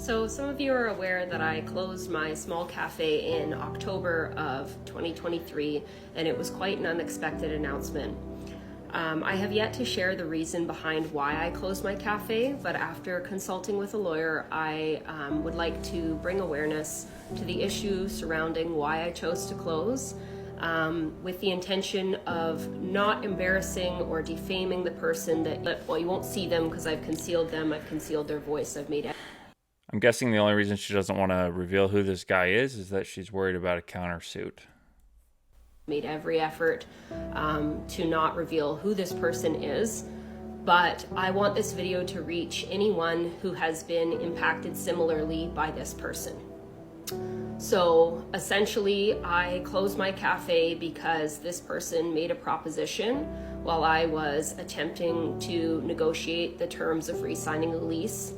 So some of you are aware that I closed my small cafe in October of 2023, and it was quite an unexpected announcement. I have yet to share the reason behind why I closed my cafe, but after consulting with a lawyer, I would like to bring awareness to the issue surrounding why I chose to close, with the intention of not embarrassing or defaming the person that, well, you won't see them because I've concealed them, I've concealed their voice, I've made it. I'm guessing the only reason she doesn't want to reveal who this guy is that she's worried about a countersuit. Made every effort to not reveal who this person is, but I want this video to reach anyone who has been impacted similarly by this person. So essentially, I closed my cafe because this person made a proposition while I was attempting to negotiate the terms of re-signing a lease.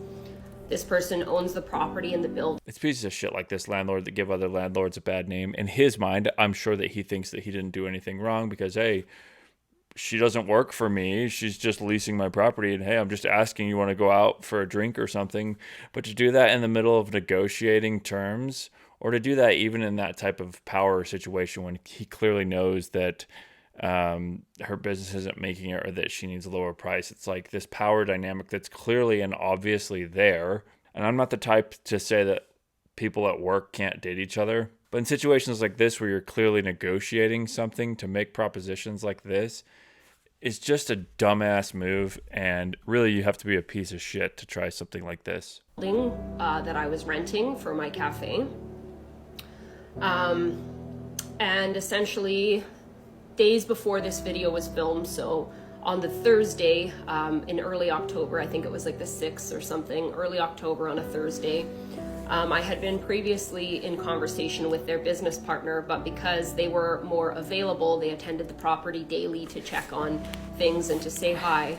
This person owns the property and the building. It's pieces of shit like this landlord that give other landlords a bad name. In his mind, I'm sure that he thinks that he didn't do anything wrong because, hey, she doesn't work for me. She's just leasing my property. And, hey, I'm just asking you want to go out for a drink or something. But to do that in the middle of negotiating terms, or to do that even in that type of power situation when he clearly knows that her business isn't making it or that she needs a lower price. It's like this power dynamic that's clearly and obviously there. And I'm not the type to say that people at work can't date each other. But in situations like this where you're clearly negotiating something to make propositions like this, it's just a dumbass move. And really you have to be a piece of shit to try something like this. That I was renting for my cafe. And essentially, days before this video was filmed, so on the Thursday in early October, I think it was like the 6th or something, early October on a Thursday, I had been previously in conversation with their business partner, but because they were more available, they attended the property daily to check on things and to say hi.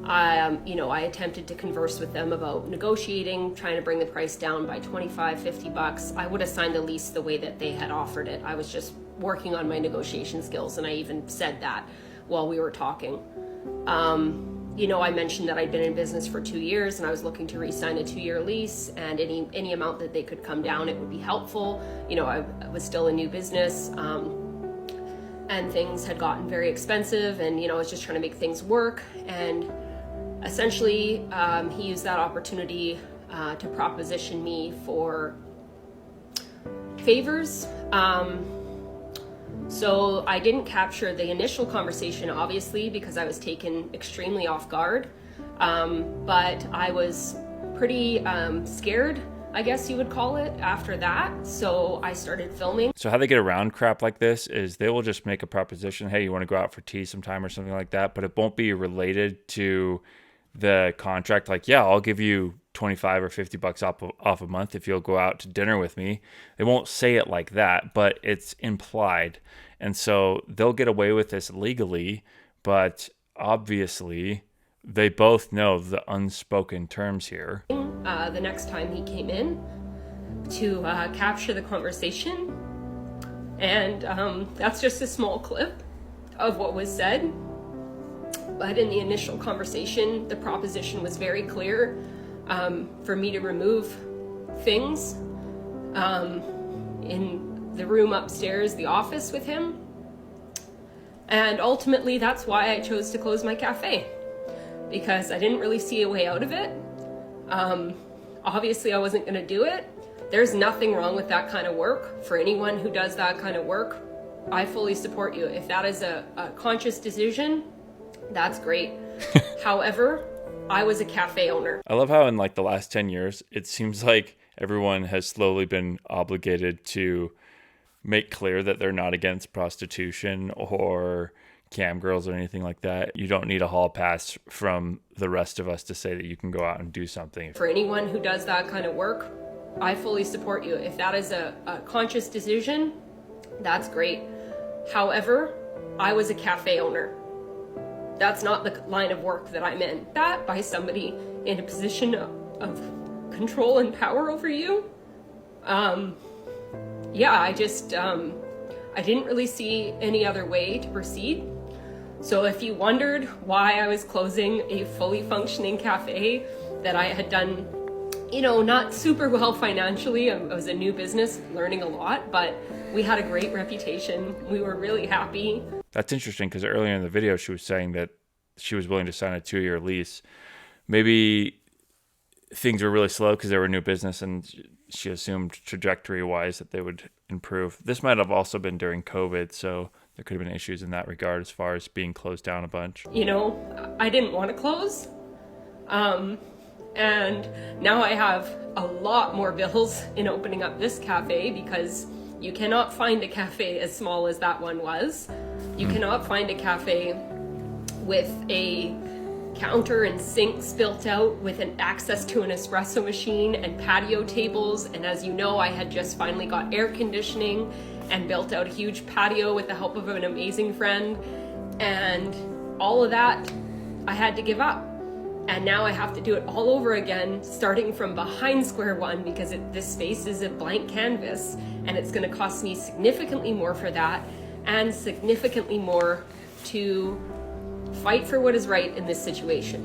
I attempted to converse with them about negotiating, trying to bring the price down by $25, $50. I would have signed the lease the way that they had offered it. I was just working on my negotiation skills, and I even said that while we were talking. I mentioned that I'd been in business for 2 years and I was looking to re-sign a 2-year lease, and any amount that they could come down, it would be helpful. I was still a new business, and things had gotten very expensive, and I was just trying to make things work. And essentially, he used that opportunity to proposition me for favors. So I didn't capture the initial conversation, obviously, because I was taken extremely off guard. But I was pretty scared, I guess you would call it, after that. So I started filming. So how they get around crap like this is they will just make a proposition. Hey, you want to go out for tea sometime or something like that? But it won't be related to the contract. Like, yeah, I'll give you 25 or 50 bucks off a month if you'll go out to dinner with me. They won't say it like that, but it's implied. And so they'll get away with this legally, but obviously they both know the unspoken terms here. The next time he came in to capture the conversation, and that's just a small clip of what was said. But in the initial conversation, the proposition was very clear for me to remove things in the room upstairs, the office with him. And ultimately, that's why I chose to close my cafe, because I didn't really see a way out of it. Obviously, I wasn't going to do it. There's nothing wrong with that kind of work. For anyone who does that kind of work, I fully support you. If that is a conscious decision, that's great. However, I was a cafe owner. I love how in like the last 10 years, it seems like everyone has slowly been obligated to make clear that they're not against prostitution or cam girls or anything like that. You don't need a hall pass from the rest of us to say that you can go out and do something. For anyone who does that kind of work, I fully support you. If that is a conscious decision, that's great. However, I was a cafe owner. That's not the line of work that I'm in. That by somebody in a position of control and power over you. I didn't really see any other way to proceed. So if you wondered why I was closing a fully functioning cafe that I had done you know, not super well financially. It was a new business, learning a lot, but we had a great reputation. We were really happy. That's interesting because earlier in the video, she was saying that she was willing to sign a 2-year lease. Maybe things were really slow because they were a new business and she assumed trajectory-wise that they would improve. This might have also been during COVID, so there could have been issues in that regard as far as being closed down a bunch. You know, I didn't want to close. And now I have a lot more bills in opening up this cafe because you cannot find a cafe as small as that one was. You cannot find a cafe with a counter and sinks built out with an access to an espresso machine and patio tables. And as you know, I had just finally got air conditioning and built out a huge patio with the help of an amazing friend. And all of that I had to give up. And now I have to do it all over again, starting from behind square one, because this space is a blank canvas and it's going to cost me significantly more for that and significantly more to fight for what is right in this situation.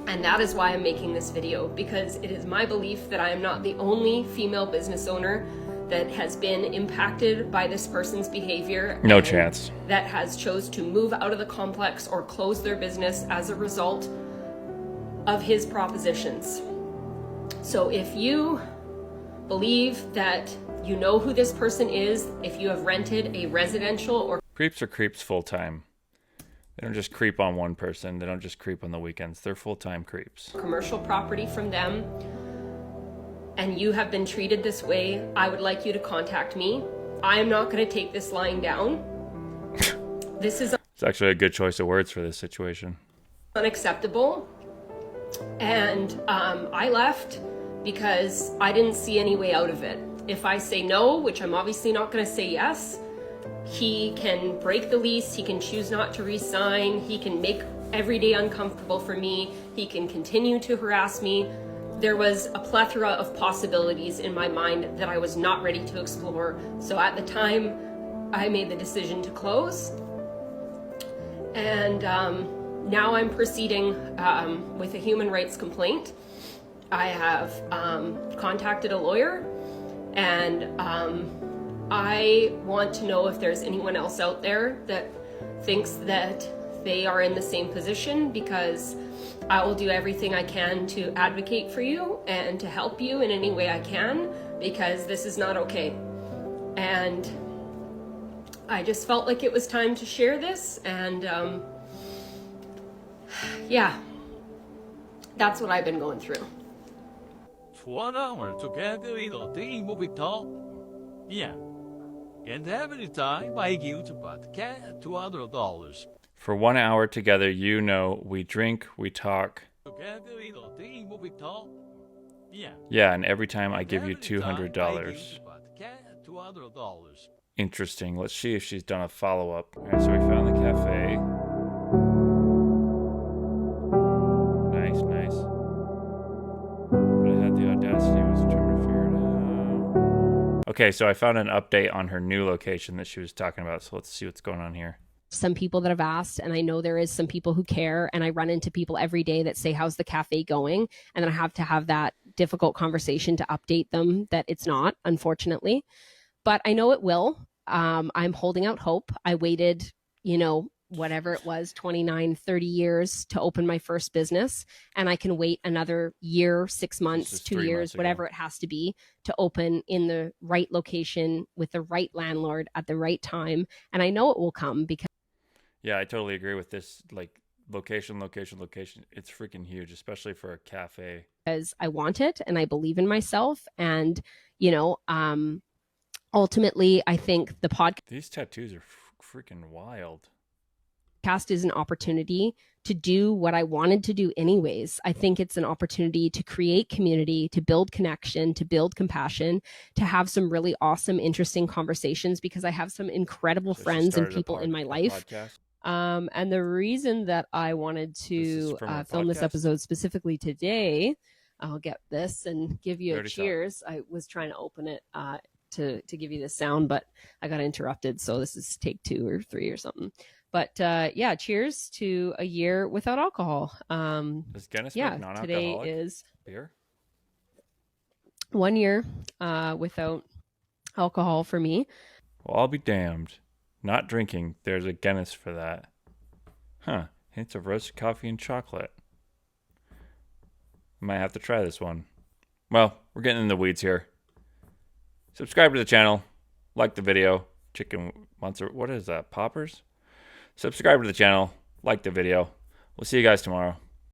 And that is why I'm making this video, because it is my belief that I am not the only female business owner that has been impacted by this person's behavior. No chance. That has chose to move out of the complex or close their business as a result of his propositions. So if you believe that you know who this person is, if you have rented a residential or... Creeps are creeps full-time. They don't just creep on one person. They don't just creep on the weekends. They're full-time creeps. Commercial property from them, and you have been treated this way, I would like you to contact me. I am not going to take this lying down. This is... It's actually a good choice of words for this situation. Unacceptable. And I left because I didn't see any way out of it. If I say no, which I'm obviously not going to say yes, he can break the lease, he can choose not to re-sign, he can make every day uncomfortable for me, he can continue to harass me. There was a plethora of possibilities in my mind that I was not ready to explore. So at the time, I made the decision to close. And now I'm proceeding with a human rights complaint. I have contacted a lawyer, and I want to know if there's anyone else out there that thinks that they are in the same position, because I will do everything I can to advocate for you and to help you in any way I can, because this is not okay. And I just felt like it was time to share this, and yeah, that's what I've been going through. 1 hour together in a team movie talk. Yeah. And every time I give to podcast $200. For 1 hour together, you know, we drink, we talk. Together in a team movie talk. Yeah. Yeah, and every time I give you Every time I $200. give to podcast $200. Interesting. Let's see if she's done a follow-up. All right, so we found the cafe. Nice, nice. But I had the audacity. I was trying to figure it out. Okay, so I found an update on her new location that she was talking about. So let's see what's going on here. Some people that have asked, and I know there is some people who care, and I run into people every day that say, how's the cafe going? And then I have to have that difficult conversation to update them that it's not, unfortunately. But I know it will. I'm holding out hope. I waited, whatever it was, 29, 30 years to open my first business. And I can wait another year, 6 months, 2 years, whatever it has to be, to open in the right location with the right landlord at the right time. And I know it will come because... Yeah, I totally agree with this. Like, location. It's freaking huge, especially for a cafe. Because I want it and I believe in myself. And, ultimately, I think the podcast... These tattoos are freaking wild. Is an opportunity to do what I wanted to do anyways. I think it's an opportunity to create community, to build connection, to build compassion, to have some really awesome, interesting conversations, because I have some incredible friends and people in my life. And the reason that I wanted to film this episode specifically today, I'll get this and give you a cheers. I was trying to open it to give you the sound, but I got interrupted. So this is take 2 or 3 or something. But yeah, cheers to a year without alcohol. Does Guinness make non-alcoholic today is beer? 1 year without alcohol for me. Well, I'll be damned. Not drinking. There's a Guinness for that. Huh. Hints of roasted coffee and chocolate. Might have to try this one. Well, we're getting in the weeds here. Subscribe to the channel. Like the video. Chicken monster. What is that? Poppers? Subscribe to the channel. Like the video. We'll see you guys tomorrow.